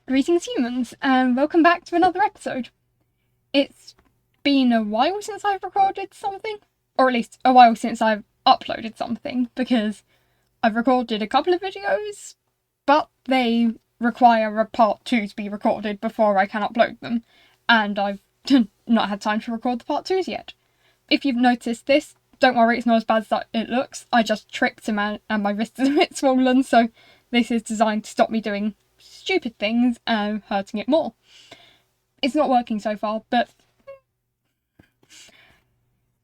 Greetings humans, and welcome back to another episode. It's been a while since I've recorded something, or at least a while since I've uploaded something, because I've recorded a couple of videos, but they require a part 2 to be recorded before I can upload them, and I've not had time to record the part 2s yet. If you've noticed this, don't worry, it's not as bad as it looks. I just tripped and my wrist is a bit swollen, so this is designed to stop me doing stupid things and hurting it more. It's not working so far, but...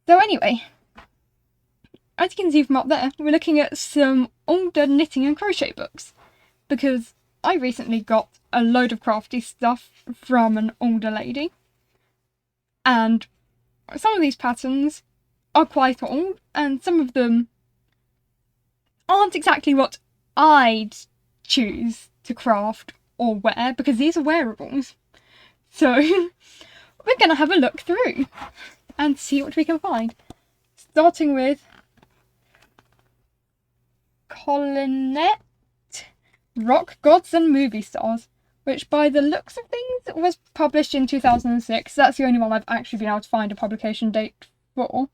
So anyway, as you can see from up there, we're looking at some older knitting and crochet books, because I recently got a load of crafty stuff from an older lady, and some of these patterns are quite old, and some of them aren't exactly what I'd choose to craft or wear, because these are wearables. So we're going to have a look through and see what we can find. Starting with Colinette, Rock Gods and Movie Stars, which by the looks of things was published in 2006. That's the only one I've actually been able to find a publication date for,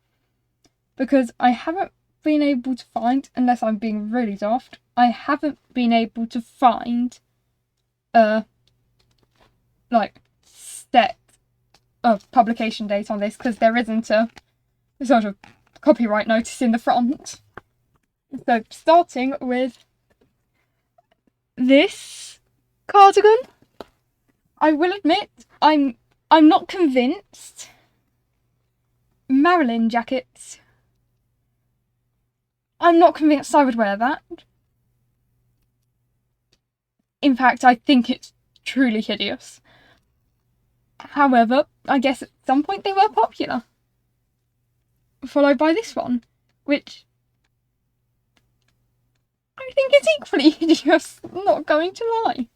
because I haven't been able to find, unless I'm being really daft, I haven't been able to find a set of publication date on this, because there isn't a sort of copyright notice in the front. So starting with this cardigan, I will admit I'm not convinced. Marilyn jackets, I'm not convinced I would wear that. In fact, I think it's truly hideous. However, I guess at some point they were popular. Followed by this one, which I think is equally hideous, not going to lie.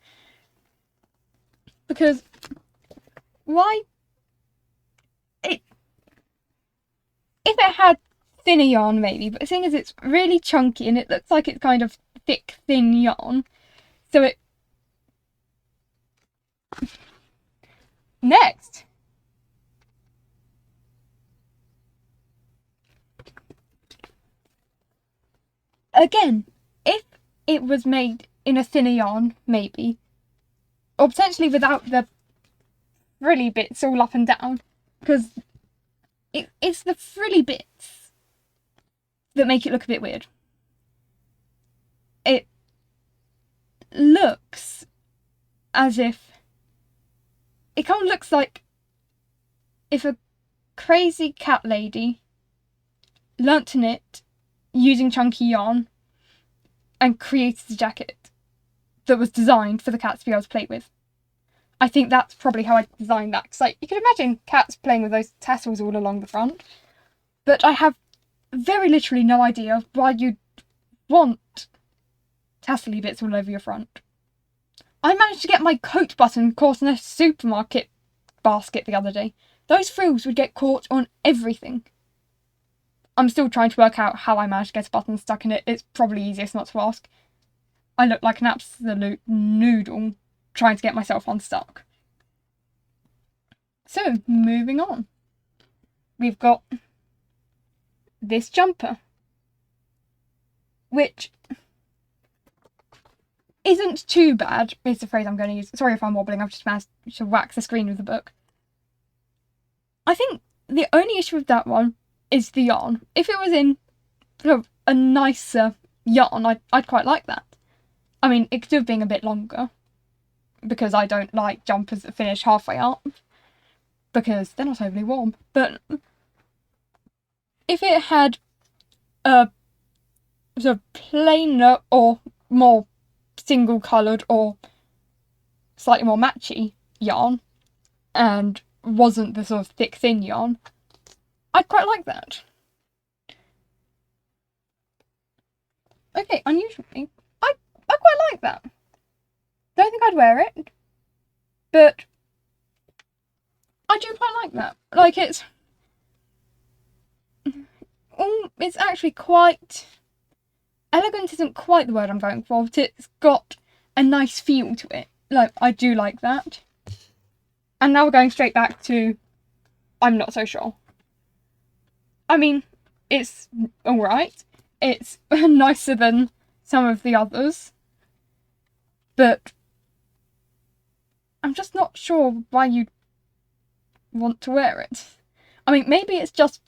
Because why? If it had thinner yarn maybe, but the thing is it's really chunky and it looks like it's kind of thick, thin yarn. So it... Next! Again, if it was made in a thinner yarn, maybe, or potentially without the frilly bits all up and down, because it's the frilly bits that make it look a bit weird. It looks as if... It kind of looks like if a crazy cat lady learnt to knit using chunky yarn and created a jacket that was designed for the cats to be able to play with. I think that's probably how I designed that, because you can imagine cats playing with those tassels all along the front, but I have very literally no idea why you'd want tassely bits all over your front. I managed to get my coat button caught in a supermarket basket the other day. Those frills would get caught on everything. I'm still trying to work out how I managed to get a button stuck in it. It's probably easiest not to ask. I look like an absolute noodle trying to get myself unstuck. So, moving on. We've got this jumper, which isn't too bad, is the phrase I'm going to use. Sorry if I'm wobbling, I've just managed to whack the screen with the book. I think the only issue with that one is the yarn. If it was in sort of a nicer yarn, I'd quite like that. I mean, it could have been a bit longer, because I don't like jumpers that finish halfway up, because they're not overly warm. But if it had a sort of plainer or more single coloured or slightly more matchy yarn, and wasn't the sort of thick thin yarn, I'd quite like that. Okay, unusually, I quite like that. Don't think I'd wear it, but I do quite like that. Like, it's actually quite... Elegant isn't quite the word I'm going for, but it's got a nice feel to it. Like, I do like that. And now we're going straight back to I'm not so sure. I mean, it's alright. It's nicer than some of the others. But I'm just not sure why you'd want to wear it. I mean, maybe it's just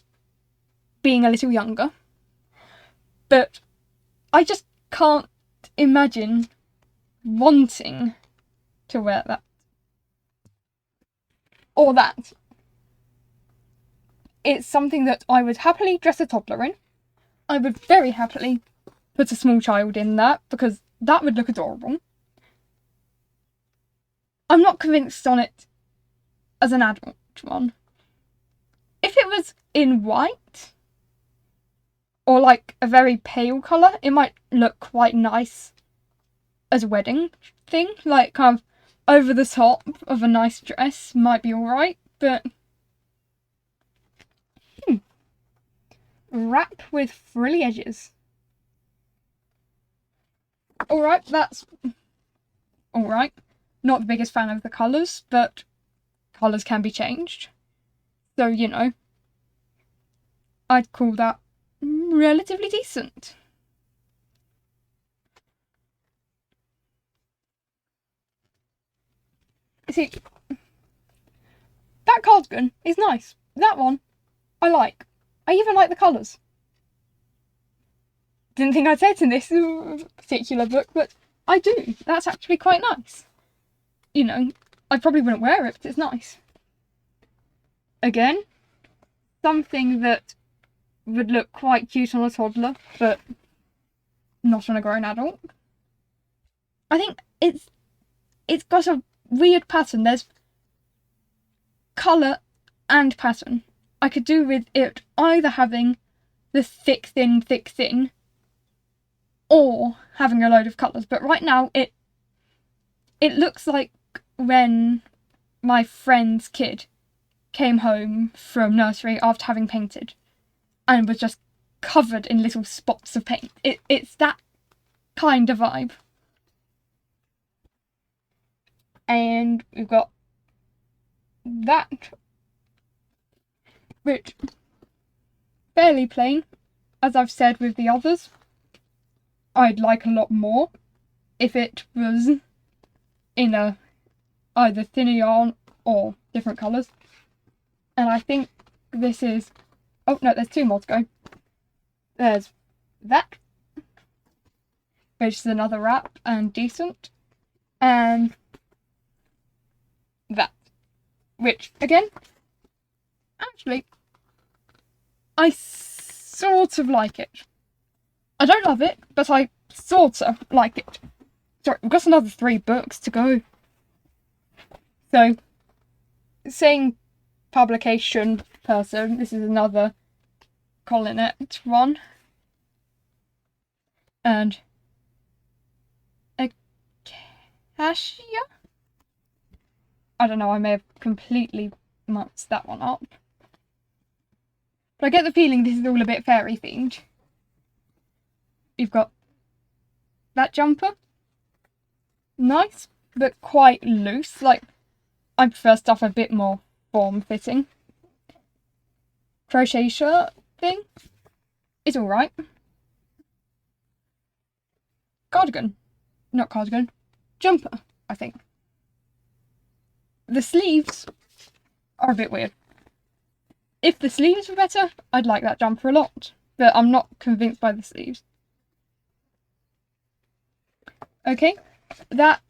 being a little younger. But I just can't imagine wanting to wear that. Or that. It's something that I would happily dress a toddler in. I would very happily put a small child in that, because that would look adorable. I'm not convinced on it as an adult one. If it was in white, or like a very pale colour, it might look quite nice as a wedding thing. Like, kind of over the top of a nice dress might be alright, but wrap with frilly edges. Alright, that's alright. Not the biggest fan of the colours, but colours can be changed. So, you know, I'd call that relatively decent. See, that cardigan is nice. That one, I like. I even like the colours. Didn't think I'd say it in this particular book, but I do. That's actually quite nice. You know, I probably wouldn't wear it, but it's nice. Again, something that would look quite cute on a toddler, but not on a grown adult. I think it's got a weird pattern. There's colour and pattern. I could do with it either having the thick, thin, or having a load of colours. But right now, it looks like when my friend's kid came home from nursery after having painted and was just covered in little spots of paint. It's that kind of vibe. And we've got that, which fairly plain, as I've said with the others. I'd like a lot more if it was in a either thinner yarn or different colours. And I think this is, oh no, there's two more to go. There's that, which is another wrap and decent, and that, which again, actually, I sort of like it. I don't love it, but I sort of like it. Sorry, we've got another 3 books to go. So, same publication person, this is another Colinette one. And Acacia? I don't know, I may have completely mucked that one up. But I get the feeling this is all a bit fairy themed. You've got that jumper. Nice, but quite loose. Like, I prefer stuff a bit more form-fitting. Crochet shirt thing is alright. Cardigan. Not cardigan. Jumper, I think. The sleeves are a bit weird. If the sleeves were better, I'd like that jumper a lot. But I'm not convinced by the sleeves. Okay, that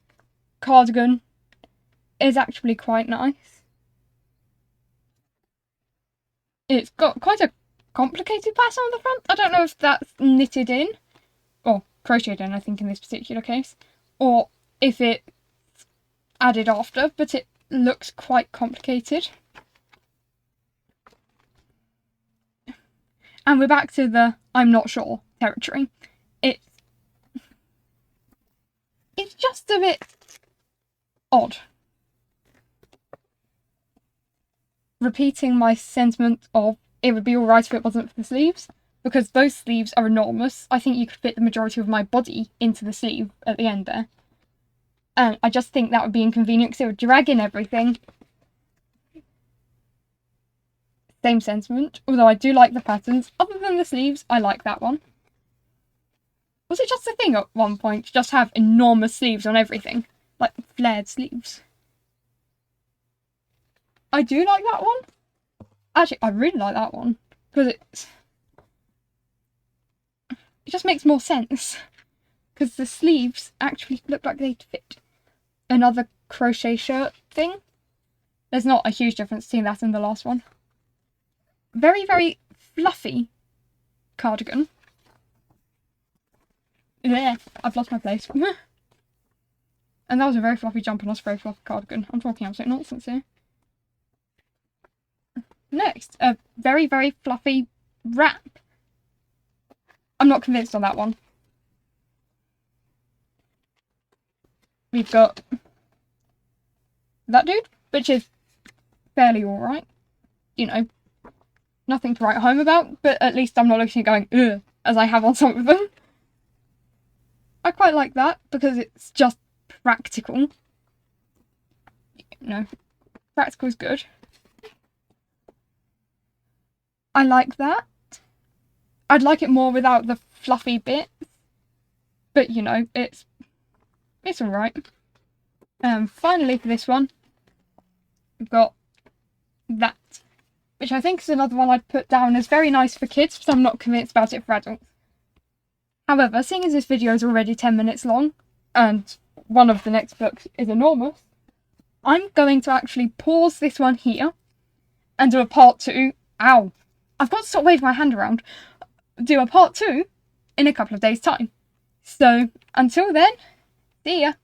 cardigan is actually quite nice. It's got quite a complicated pattern on the front. I don't know if that's knitted in, or crocheted in, I think, in this particular case, or if it's added after, but it looks quite complicated. And we're back to the I'm not sure territory. It's just a bit odd. Repeating my sentiment of it would be alright if it wasn't for the sleeves, because those sleeves are enormous. I think you could fit the majority of my body into the sleeve at the end there. And I just think that would be inconvenient because it would drag in everything. Same sentiment, although I do like the patterns. Other than the sleeves, I like that one. Was it just a thing at one point to just have enormous sleeves on everything? Like flared sleeves. I do like that one. Actually, I really like that one. Because it just makes more sense. Because the sleeves actually look like they'd fit another crochet shirt thing. There's not a huge difference between that and the last one. Very, very fluffy cardigan. Yeah, I've lost my place. And that was a very fluffy jumper, not a very fluffy cardigan. I'm talking absolute nonsense here. Next, a very, very fluffy wrap. I'm not convinced on that one. We've got that dude, which is fairly alright. You know, nothing to write home about, but at least I'm not looking at going, ugh, as I have on some of them. I quite like that because it's just practical. You know, practical is good. I like that. I'd like it more without the fluffy bits, but you know, it's alright. Finally for this one, we've got that, which I think is another one I'd put down as very nice for kids, but I'm not convinced about it for adults. However, seeing as this video is already 10 minutes long, and one of the next books is enormous, I'm going to actually pause this one here and do a part 2. Ow! I've got to stop waving my hand around. Do a part 2 in a couple of days' time. So, until then, see ya!